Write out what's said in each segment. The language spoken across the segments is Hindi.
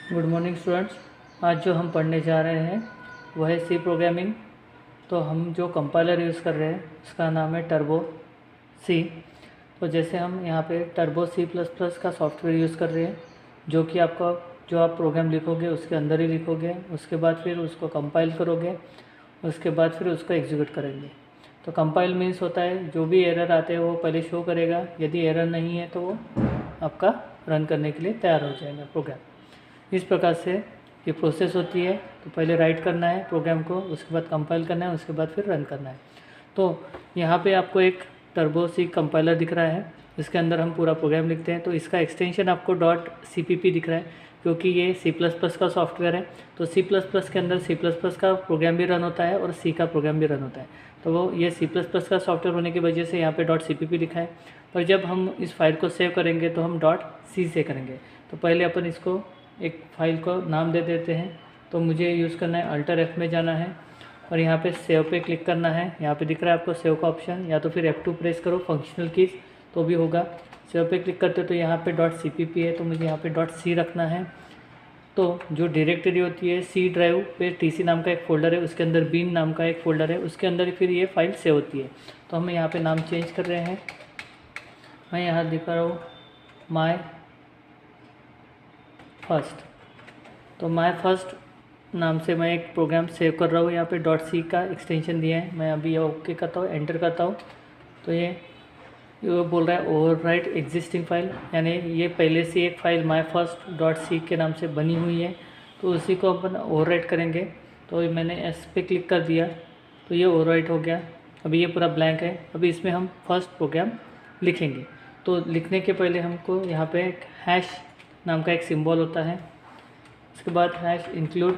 Good morning students. आज जो हम पढ़ने जा रहे हैं वह है सी प्रोग्रामिंग। तो हम जो कंपाइलर यूज़ कर रहे हैं उसका नाम है टर्बो सी। तो जैसे हम यहाँ पे टर्बो सी प्लस प्लस का सॉफ्टवेयर यूज़ कर रहे हैं, जो कि आपका जो आप प्रोग्राम लिखोगे उसके अंदर ही लिखोगे, उसके बाद फिर उसको कंपाइल करोगे, उसके बाद फिर उसको एग्जीक्यूट करेंगे। तो कंपाइल मीन्स होता है जो भी एरर आते हैं वो पहले शो करेगा, यदि एरर नहीं है तो वो आपका रन करने के लिए तैयार हो जाएगा प्रोग्राम। इस प्रकार से ये प्रोसेस होती है। तो पहले राइट करना है प्रोग्राम को, उसके बाद कंपाइल करना है, उसके बाद फिर रन करना है। तो यहाँ पे आपको एक टर्बो सी कंपाइलर दिख रहा है, इसके अंदर हम पूरा प्रोग्राम लिखते हैं। तो इसका एक्सटेंशन आपको .cpp दिख रहा है, क्योंकि ये C++ का सॉफ्टवेयर है। तो C++ के अंदर C++ का प्रोग्राम भी रन होता है और C का प्रोग्राम भी रन होता है। तो वो ये C++ का सॉफ्टवेयर होने की वजह से यहाँ पे .cpp लिखा है। पर जब हम इस फाइल को सेव करेंगे तो हम .c से करेंगे। तो पहले अपन इसको एक फ़ाइल को नाम दे देते हैं। तो मुझे यूज़ करना है Alt+F में जाना है और यहाँ पे सेव पे क्लिक करना है। यहाँ पे दिख रहा है आपको सेव का ऑप्शन, या तो फिर F2 प्रेस करो फंक्शनल कीज़ तो भी होगा। सेव पे क्लिक करते हो तो यहाँ पे .cpp है, तो मुझे यहाँ पे .c रखना है। तो जो डायरेक्टरी होती है C ड्राइव पे TC नाम का एक फ़ोल्डर है, उसके अंदर बीन नाम का एक फ़ोल्डर है, उसके अंदर फिर ये फाइल सेव होती है। तो हम यहाँ पर नाम चेंज कर रहे हैं। मैं यहाँ दिखा रहा हूँ माई फर्स्ट। तो माई फर्स्ट नाम से मैं एक प्रोग्राम सेव कर रहा हूँ। यहाँ पे .c का एक्सटेंशन दिया है। मैं अभी ये ओके करता हूँ, एंटर करता हूँ। तो ये बोल रहा है ओवरराइट एग्जिस्टिंग फाइल, यानी ये पहले से एक फ़ाइल माई फर्स्ट .c के नाम से बनी हुई है, तो उसी को अपन ओवरराइट करेंगे। तो मैंने एस पे क्लिक कर दिया तो ये ओवरराइट हो गया। अभी ये पूरा ब्लैंक है। अभी इसमें हम फर्स्ट प्रोग्राम लिखेंगे। तो लिखने के पहले हमको यहाँ पे एक हैश नाम का एक सिंबल होता है, उसके बाद हैश इंक्लूड,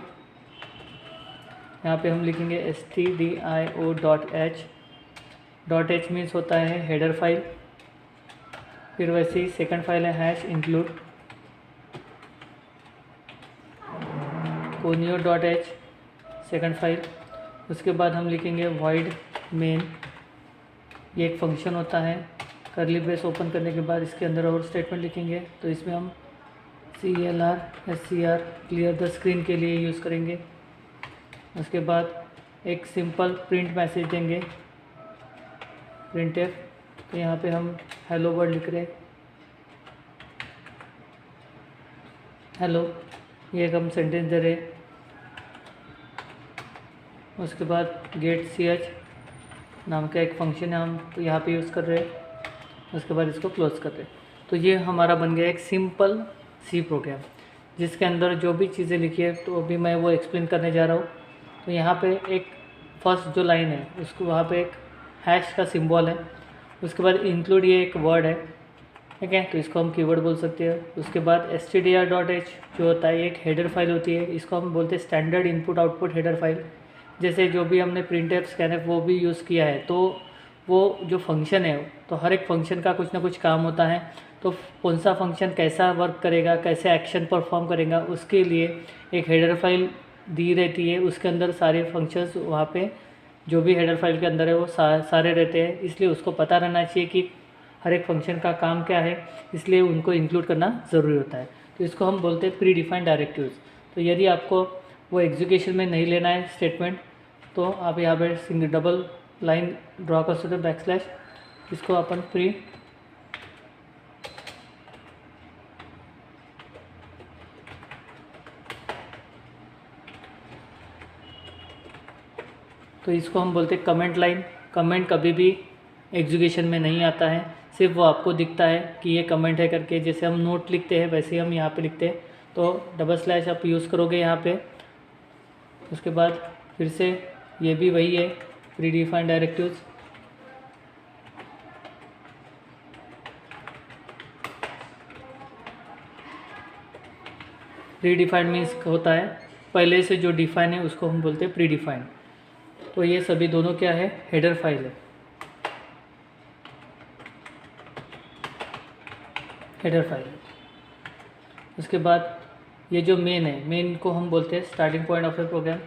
यहाँ पे हम लिखेंगे stdio.h। .h मीन्स होता है हेडर फाइल। फिर वैसे ही सेकंड फाइल है hash include conio.h, second file. उसके बाद हम लिखेंगे void main, ये एक फंक्शन होता है। करली ब्रेस ओपन करने के बाद इसके अंदर और स्टेटमेंट लिखेंगे। तो इसमें हम clr scr clear the screen के लिए यूज़ करेंगे। उसके बाद एक सिंपल प्रिंट मैसेज देंगे printf। तो यहाँ पे हम हेलो वर्ड लिख रहे हैं, हेलो, ये एक हम सेंटेंस दे रहे हैं। उसके बाद गेट ch नाम का एक फंक्शन है, हम तो यहाँ पे यूज़ कर रहे हैं। उसके बाद इसको क्लोज कर रहे हैं। तो ये हमारा बन गया एक सिंपल सी प्रोग्राम, जिसके अंदर जो भी चीज़ें लिखी है तो अभी मैं वो एक्सप्लेन करने जा रहा हूँ। तो यहाँ पे एक फर्स्ट जो लाइन है उसको वहाँ पे एक हैश का सिंबल है। उसके बाद इंक्लूड, ये एक वर्ड है, ठीक है, तो इसको हम कीवर्ड बोल सकते हैं। उसके बाद stdr.h जो होता है एक हेडर फाइल होती है, इसको हम बोलते हैं standard input output header file. जैसे जो भी हमने printf scanf वो भी यूज़ किया है, तो वो जो फंक्शन है तो हर एक फंक्शन का कुछ ना कुछ काम होता है। तो कौन सा फंक्शन कैसा वर्क करेगा, कैसे एक्शन परफॉर्म करेगा, उसके लिए एक हेडर फाइल दी रहती है। उसके अंदर सारे फंक्शंस वहाँ पे जो भी हेडर फाइल के अंदर है वो सारे रहते हैं। इसलिए उसको पता रहना चाहिए कि हर एक फंक्शन का काम क्या है, इसलिए उनको इंक्लूड करना ज़रूरी होता है। तो इसको हम बोलते हैं प्री डिफाइंड डायरेक्टिव्स। तो यदि आपको वो एग्जीक्यूशन में नहीं लेना है स्टेटमेंट, तो आप यहाँ पर सिंगल डबल लाइन ड्रॉ कर सकते हो, बैकस्लैश, इसको अपन प्री तो इसको हम बोलते हैं कमेंट लाइन। कमेंट कभी भी एग्जीक्यूशन में नहीं आता है, सिर्फ वो आपको दिखता है कि ये कमेंट है करके। जैसे हम नोट लिखते हैं वैसे ही हम यहाँ पे लिखते हैं। तो डबल स्लैश आप यूज़ करोगे यहाँ पे। उसके बाद फिर से ये भी वही है, pre defined directives. Pre defined means होता है पहले से जो डिफाइन है उसको हम बोलते हैं प्री डिफाइंड। तो ये सभी दोनों क्या है, हेडर फाइल है, हेडर फाइल। उसके बाद ये जो मेन है, मेन को हम बोलते हैं starting point of a program.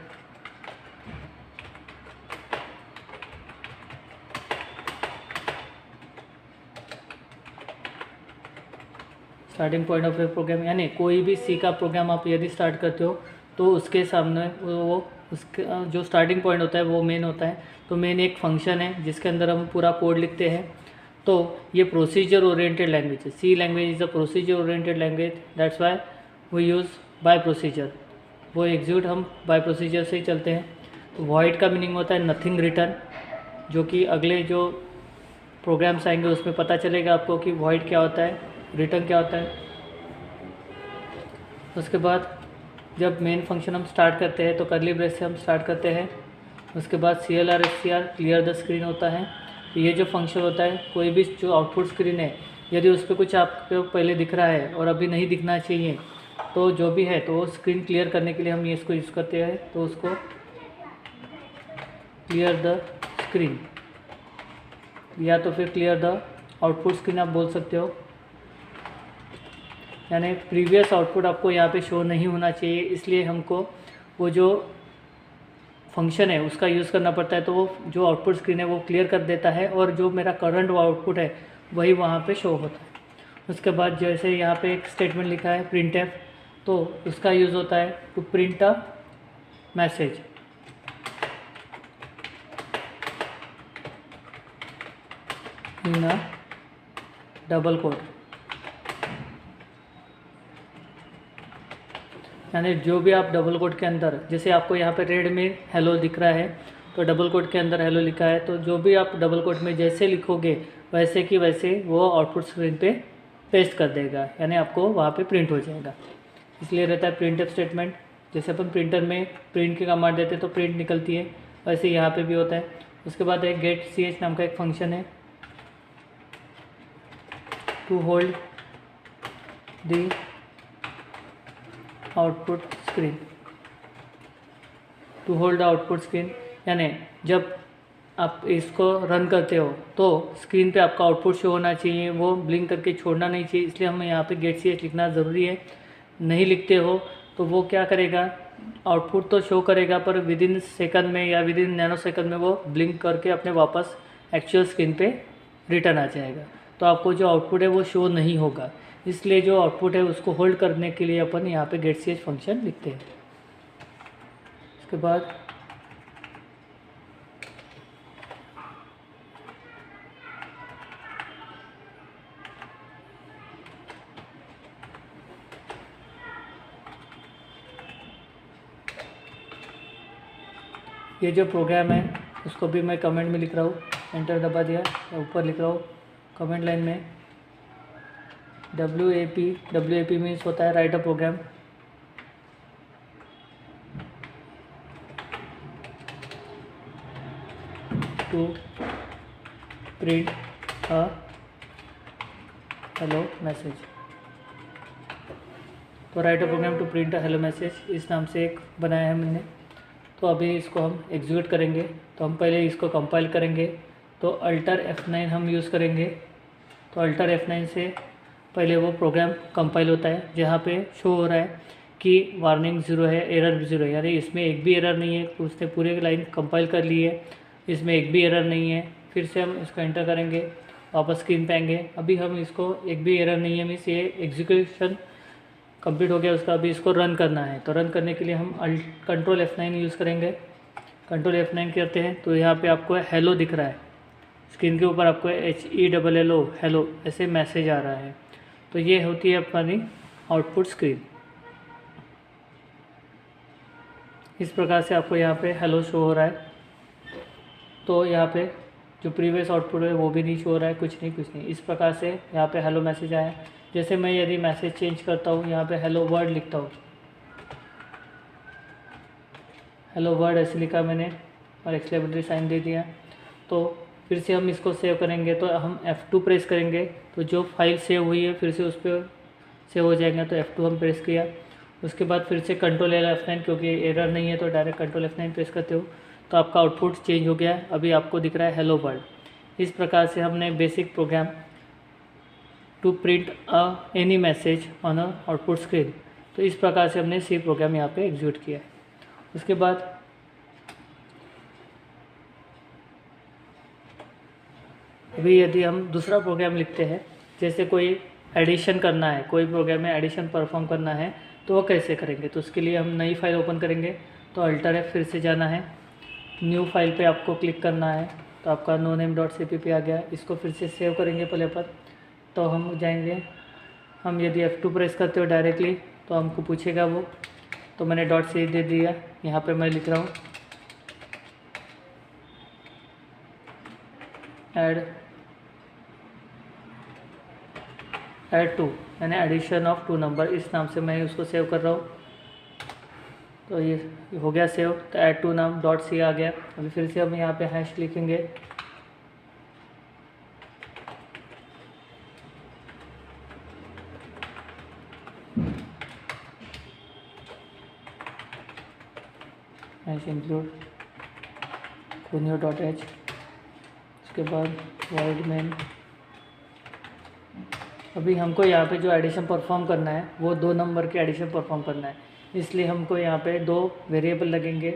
Starting point of a program, यानी कोई भी सी का प्रोग्राम आप यदि स्टार्ट करते हो तो उसके सामने वो उसके जो स्टार्टिंग पॉइंट होता है वो मेन होता है। तो मेन एक फंक्शन है जिसके अंदर हम पूरा कोड लिखते हैं। तो ये प्रोसीजर ओरिएंटेड लैंग्वेज है। C language is a procedure oriented language, that's why we use by procedure. वो एग्जीक्यूट हम बाय प्रोसीजर से ही चलते हैं। तो वॉइड का मीनिंग होता है नथिंग रिटर्न, जो कि अगले जो प्रोग्राम्स आएंगे उसमें पता चलेगा आपको कि वॉइड क्या होता है, रिटर्न क्या होता है। उसके बाद जब मेन फंक्शन हम स्टार्ट करते हैं तो कर्ली ब्रेस से हम स्टार्ट करते हैं। उसके बाद CLR SCR clear the screen होता है। तो ये जो फंक्शन होता है, कोई भी जो आउटपुट स्क्रीन है यदि उस पर कुछ आपको पहले दिख रहा है और अभी नहीं दिखना चाहिए, तो जो भी है तो वो स्क्रीन क्लियर करने के लिए हम ये इसको यूज़ करते हैं। तो उसको क्लियर द स्क्रीन या तो फिर क्लियर द आउटपुट स्क्रीन आप बोल सकते हो, यानी प्रीवियस आउटपुट आपको यहाँ पे शो नहीं होना चाहिए, इसलिए हमको वो जो फंक्शन है उसका यूज़ करना पड़ता है। तो वो जो आउटपुट स्क्रीन है वो क्लियर कर देता है और जो मेरा करंट आउटपुट है वही वहाँ पे शो होता है। उसके बाद जैसे यहाँ पे एक स्टेटमेंट लिखा है printf, तो उसका यूज़ होता है to print a message. In a double quote, यानी जो भी आप डबल कोट के अंदर, जैसे आपको यहाँ पे रेड में हेलो दिख रहा है तो डबल कोट के अंदर हेलो लिखा है, तो जो भी आप डबल कोट में जैसे लिखोगे वैसे कि वैसे वो आउटपुट स्क्रीन पे पेस्ट कर देगा, यानी आपको वहाँ पे प्रिंट हो जाएगा। इसलिए रहता है प्रिंटफ स्टेटमेंट। जैसे अपन प्रिंटर में प्रिंट की कमांड देते हैं तो प्रिंट निकलती है, वैसे यहाँ पे भी होता है। उसके बाद एक गेट ch नाम का एक फंक्शन है to hold the output screen. To hold output screen यानी जब आप इसको रन करते हो तो स्क्रीन पे आपका आउटपुट शो होना चाहिए, वो ब्लिंक करके छोड़ना नहीं चाहिए, इसलिए हमें यहाँ पे गेट ch लिखना ज़रूरी है। नहीं लिखते हो तो वो क्या करेगा, आउटपुट तो शो करेगा पर विद इन सेकंड में या विद इन नैनो सेकंड में वो ब्लिंक करके अपने वापस एक्चुअल स्क्रीन पे रिटर्न आ जाएगा। तो आपको जो आउटपुट है वो शो नहीं होगा, इसलिए जो आउटपुट है उसको होल्ड करने के लिए अपन यहाँ पे गेट ch फंक्शन लिखते हैं। उसके बाद ये जो प्रोग्राम है उसको भी मैं कमेंट में लिख रहा हूँ, एंटर दबा दिया, ऊपर लिख रहा हूँ कमेंट लाइन में WAP मीन्स होता है write a program. To print a hello message. तो write a program to print a hello message इस नाम से एक बनाया है मैंने। तो अभी इसको हम एग्जीक्यूट करेंगे। तो हम पहले इसको कंपाइल करेंगे, तो अल्टर F9 हम यूज़ करेंगे। तो अल्टर F9 से पहले वो प्रोग्राम कंपाइल होता है, जहाँ पे शो हो रहा है कि वार्निंग 0 है, एरर भी 0 है, यानी इसमें एक भी एरर नहीं है। तो उसने पूरे लाइन कंपाइल कर ली है, इसमें एक भी एरर नहीं है। फिर से हम इसको एंटर करेंगे, वापस स्क्रीन पे आएंगे। अभी हम इसको एक भी एरर नहीं है, मीन्स ये एग्जीक्यूशन कंप्लीट हो गया उसका। अभी इसको रन करना है, तो रन करने के लिए हम कंट्रोल F9 यूज़ करेंगे। कंट्रोल F9 करते हैं तो यहाँ पे आपको हेलो दिख रहा है स्क्रीन के ऊपर, आपको HELLO हेलो ऐसे मैसेज आ रहा है। तो ये होती है अपनी आउटपुट स्क्रीन। इस प्रकार से आपको यहाँ पे हेलो शो हो रहा है। तो यहाँ पे जो प्रीवियस आउटपुट है वो भी नहीं शो हो रहा है, कुछ नहीं। इस प्रकार से यहाँ पे हेलो मैसेज आया। जैसे मैं यदि मैसेज चेंज करता हूँ, यहाँ पे हेलो वर्ड लिखता हूँ, हेलो वर्ड ऐसे लिखा मैंने और एक्सक्लेमेटरी साइन दे दिया। तो फिर से हम इसको सेव करेंगे, तो हम F2 प्रेस करेंगे, तो जो फाइल सेव हुई है फिर से उस पर सेव हो जाएगा। तो F2 हम प्रेस किया। उसके बाद फिर से कंट्रोल F9, क्योंकि एरर नहीं है तो डायरेक्ट कंट्रोल F9 प्रेस करते हो तो आपका आउटपुट चेंज हो गया। अभी आपको दिख रहा है हेलो वर्ल्ड। इस प्रकार से हमने basic program to print any message on a output screen, तो इस प्रकार से हमने सी प्रोग्राम यहाँ पे एग्जीक्यूट किया है। उसके बाद अभी यदि हम दूसरा प्रोग्राम लिखते हैं, जैसे कोई एडिशन करना है, कोई प्रोग्राम में एडिशन परफॉर्म करना है तो वो कैसे करेंगे। तो उसके लिए हम नई फाइल ओपन करेंगे। तो अल्टर F फिर से जाना है, न्यू फाइल पे आपको क्लिक करना है। तो आपका noname.cpp आ गया। इसको फिर से सेव करेंगे पहले पर। तो हम जाएंगे, हम यदि F2 प्रेस करते हो डायरेक्टली तो हमको पूछेगा वो। तो मैंने .c दे दिया। यहाँ पे मैं लिख रहा हूँ ऐड टू, यानी एडिशन ऑफ 2 नंबर, इस नाम से मैं उसको सेव कर रहा हूँ। तो ये हो गया सेव। तो ऐड टू नाम .c आ गया। अभी फिर से हम यहाँ पे हैश लिखेंगे। हैश इंक्लूड kunio.h, उसके बाद void main। अभी हमको यहाँ पे जो एडिशन परफॉर्म करना है वो 2 नंबर के एडिशन परफॉर्म करना है, इसलिए हमको यहाँ पे 2 वेरिएबल लगेंगे,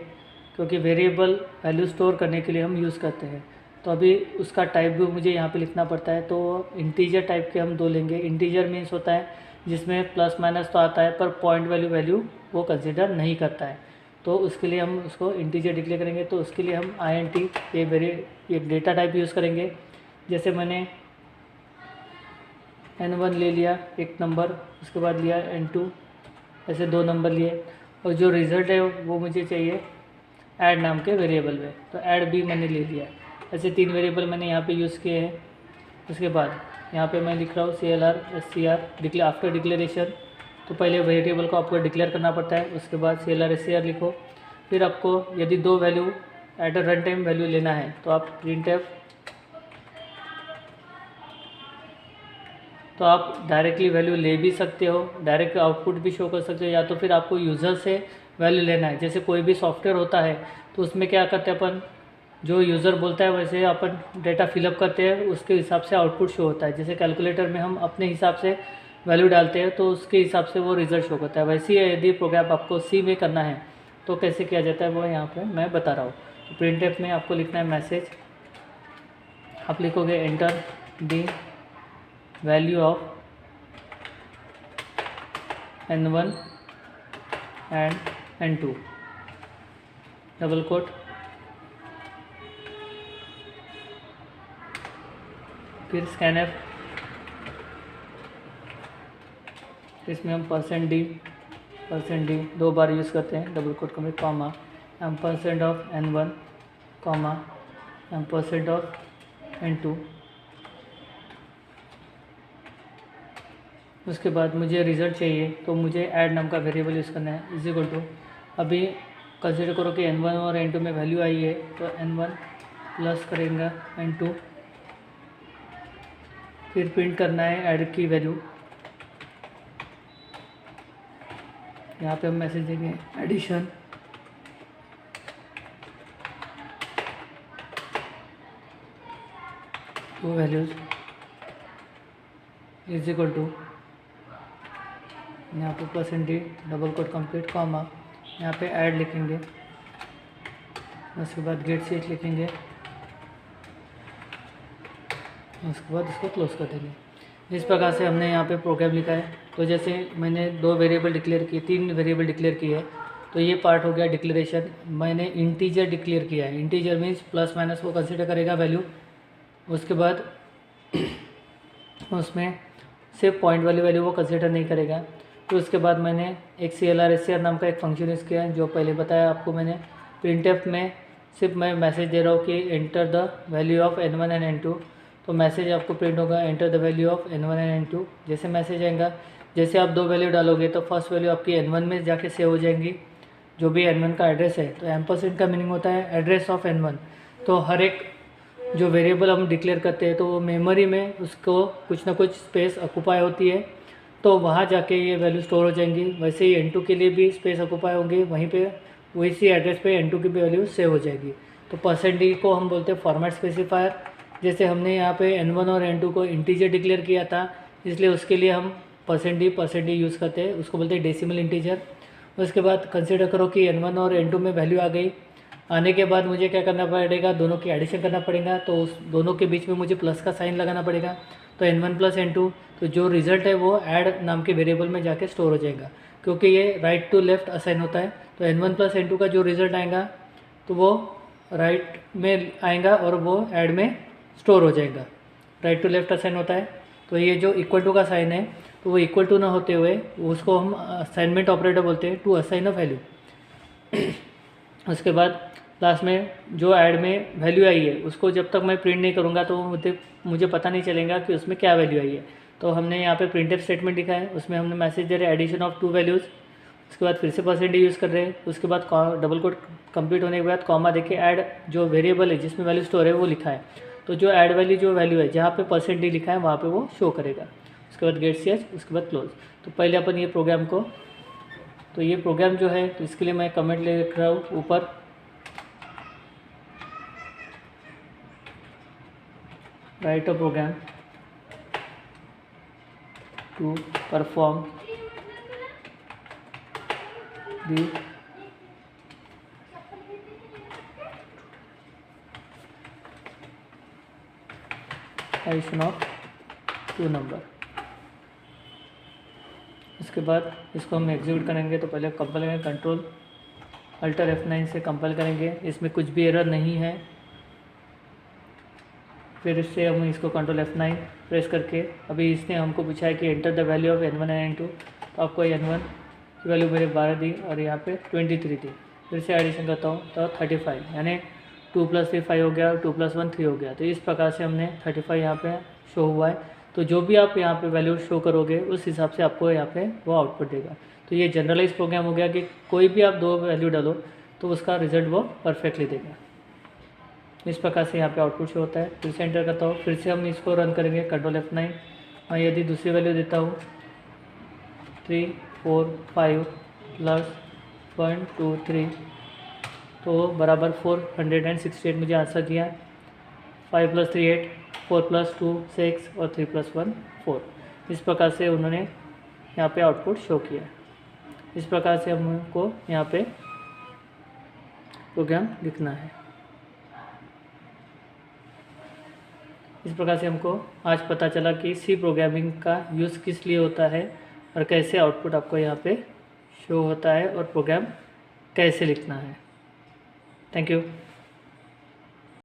क्योंकि वेरिएबल वैल्यू स्टोर करने के लिए हम यूज़ करते हैं। तो अभी उसका टाइप भी मुझे यहाँ पे लिखना पड़ता है। तो इंटीजर टाइप के हम 2 लेंगे। इंटीजर मीन्स होता है जिसमें प्लस माइनस तो आता है पर पॉइंट वैल्यू वो कंसिडर नहीं करता है। तो उसके लिए हम उसको इंटीजर डिक्लेयर करेंगे। तो उसके लिए हम int ये डेटा टाइप यूज़ करेंगे। जैसे मैंने n1 ले लिया एक नंबर, उसके बाद लिया n2, ऐसे 2 नंबर लिए, और जो रिज़ल्ट है वो मुझे चाहिए ऐड नाम के वेरिएबल में। तो ऐड भी मैंने ले लिया। ऐसे 3 वेरिएबल मैंने यहाँ पे यूज़ किए हैं। उसके बाद यहाँ पे मैं लिख रहा हूँ CLR SCR declare after declaration. तो पहले वेरिएबल को आपको डिक्लेयर करना पड़ता है, उसके बाद CLR SCR लिखो। फिर आपको यदि 2 value at a run time value लेना है तो आप printf, तो आप डायरेक्टली वैल्यू ले भी सकते हो, डायरेक्ट आउटपुट भी शो कर सकते हो, या तो फिर आपको यूज़र से वैल्यू लेना है। जैसे कोई भी सॉफ्टवेयर होता है तो उसमें क्या करते हैं अपन, जो यूज़र बोलता है वैसे अपन डेटा फिलअप करते हैं, उसके हिसाब से आउटपुट शो होता है। जैसे कैलकुलेटर में हम अपने हिसाब से वैल्यू डालते हैं तो उसके हिसाब से वो रिज़ल्ट शो करता है। वैसे ही यदि प्रोग्राम आपको सी में करना है तो कैसे किया जाता है वो यहाँ पे मैं बता रहा हूँ। तो printf में आपको लिखना है मैसेज, आप लिखोगे enter the value of n1 and n2 double quote, फिर scanf, इसमें हम %d 2 बार यूज़ करते हैं, डबल कोट में comma, % of n1 comma % of n2। उसके बाद मुझे रिज़ल्ट चाहिए तो मुझे ऐड नाम का वेरिएबल यूज़ करना है, इज इक्वल टू, अभी कंसिडर करो कि n1 और n2 में वैल्यू आई है तो n1 प्लस करेंगे n2, फिर प्रिंट करना है ऐड की वैल्यू। यहाँ पे हम मैसेज देंगे addition two values is equal to, यहाँ पे %d double quote complete comma, यहाँ पे ऐड लिखेंगे, उसके बाद गेट सीट लिखेंगे, उसके बाद इसको क्लोज कर देंगे। इस प्रकार से हमने यहाँ पे प्रोग्राम लिखा है। तो जैसे मैंने 2 वेरिएबल डिक्लेयर किए, 3 वेरिएबल डिक्लेयर किए है, तो ये पार्ट हो गया डिक्लेरेशन। मैंने इंटीजर डिक्लेयर किया है, इंटीजर मीन्स प्लस माइनस वो कंसिडर करेगा वैल्यू। उसके बाद उसमें सिर्फ पॉइंट वाली वैल्यू वो कंसिडर नहीं करेगा। तो उसके बाद मैंने एक CLR SCR नाम का एक फंक्शन यूज़ किया है, जो पहले बताया आपको मैंने। printf में सिर्फ मैं मैसेज दे रहा हूँ कि enter the value of n1 and n2, तो मैसेज आपको प्रिंट होगा enter the value of n1 and n2। जैसे मैसेज आएगा, जैसे आप 2 वैल्यू डालोगे तो फर्स्ट वैल्यू आपकी n1 में जाके सेव हो जाएंगी, जो भी n1 का एड्रेस है। तो % का मीनिंग होता है एड्रेस ऑफ n1। तो हर एक जो वेरिएबल हम डिक्लेयर करते हैं तो वो मेमोरी में उसको कुछ ना कुछ स्पेस ऑक्यूपाई होती है, तो वहाँ जाके ये वैल्यू स्टोर हो जाएंगी। वैसे ही n2 के लिए भी स्पेस ऑक्यूपाई होंगी, वहीं पे वैसी एड्रेस पे n2 की भी वैल्यू सेव हो जाएगी। तो %d को हम बोलते हैं फॉर्मेट स्पेसिफायर। जैसे हमने यहाँ पे n1 और n2 को इंटीजर डिक्लेयर किया था, इसलिए उसके लिए हम %d यूज़ करते हैं, उसको बोलते हैं डेसिमल इंटीजर। उसके बाद कंसिडर करो कि n1 और n2 में वैल्यू आ गई, आने के बाद मुझे क्या करना पड़ेगा, दोनों की एडिशन करना पड़ेगा। तो उस दोनों के बीच में मुझे प्लस का साइन लगाना पड़ेगा। तो n1 प्लस n2, तो जो रिज़ल्ट है वो ऐड नाम के वेरिएबल में जाके स्टोर हो जाएगा, क्योंकि ये राइट टू लेफ्ट असाइन होता है। तो n1 प्लस n2 का जो रिज़ल्ट आएगा तो वो राइट में आएगा और वो ऐड में स्टोर हो जाएगा। राइट टू लेफ्ट असाइन होता है। तो ये जो इक्वल टू का साइन है तो वो इक्वल टू ना होते हुए उसको हम असाइनमेंट ऑपरेटर बोलते हैं, टू असाइन अ वैल्यू। उसके बाद लास्ट में जो ऐड में वैल्यू आई है उसको जब तक मैं प्रिंट नहीं करूँगा तो मुझे पता नहीं चलेगा कि उसमें क्या वैल्यू आई है। तो हमने यहाँ पे प्रिंटफ स्टेटमेंट लिखा है, उसमें हमने मैसेज दे रहे हैं एडिशन ऑफ 2 वैल्यूज़। उसके बाद फिर से परसेंटेज यूज़ कर रहे हैं। उसके बाद डबल कोट कंप्लीट होने के बाद कॉमा देके ऐड जो वेरिएबल है जिसमें वैल्यू स्टोर है वो लिखा है। तो जो ऐड वाली जो वैल्यू है जहाँ पे परसेंटेज लिखा है वहाँ पे वो शो करेगा। उसके बाद गेट सीएच, उसके बाद क्लोज। तो पहले अपन ये प्रोग्राम को, तो ये प्रोग्राम जो है तो इसके लिए मैं कमेंट ले रख रहा हूँ ऊपर, write a program to perform the addition of 2 number. उसके बाद इसको हम एग्जीक्यूट करेंगे। तो पहले कंपाइल करेंगे, कंट्रोल अल्टर F9 से कंपाइल करेंगे। इसमें कुछ भी एरर नहीं है। फिर इससे हम इसको कंट्रोल F9 प्रेस करके, अभी इसने हमको पूछा है कि enter the value of n1 and n2, तो आपको n1 की वैल्यू मेरे 12 दी और यहाँ पे 23 थी। फिर से एडिशन करता हूँ तो 35, यानी 2 + 3 5 हो गया और 2 + 1 3 हो गया। तो इस प्रकार से हमने 35 यहाँ पे शो हुआ है। तो जो भी आप यहाँ पे वैल्यू शो करोगे उस हिसाब से आपको यहाँ पे वो आउटपुट देगा। तो ये जनरलाइज प्रोग्राम हो गया कि कोई भी आप 2 वैल्यू डालो तो उसका रिजल्ट वो परफेक्टली देगा। इस प्रकार से यहाँ पे आउटपुट शो होता है। फिर से एंटर करता हूँ, फिर से हम इसको रन करेंगे, कंट्रोल F9। और यदि दूसरी वैल्यू देता हूँ 3 4 5 + 1 2 3, तो बराबर 468 मुझे आंसर दिया। 5 + 3 8, 4 + 2 6 और 3 + 1 4। इस प्रकार से उन्होंने यहाँ पे आउटपुट शो किया। इस प्रकार से हमको यहाँ पे प्रोग्राम लिखना है। इस प्रकार से हमको आज पता चला कि सी प्रोग्रामिंग का यूज़ किस लिए होता है और कैसे आउटपुट आपको यहाँ पे शो होता है और प्रोग्राम कैसे लिखना है। Thank you.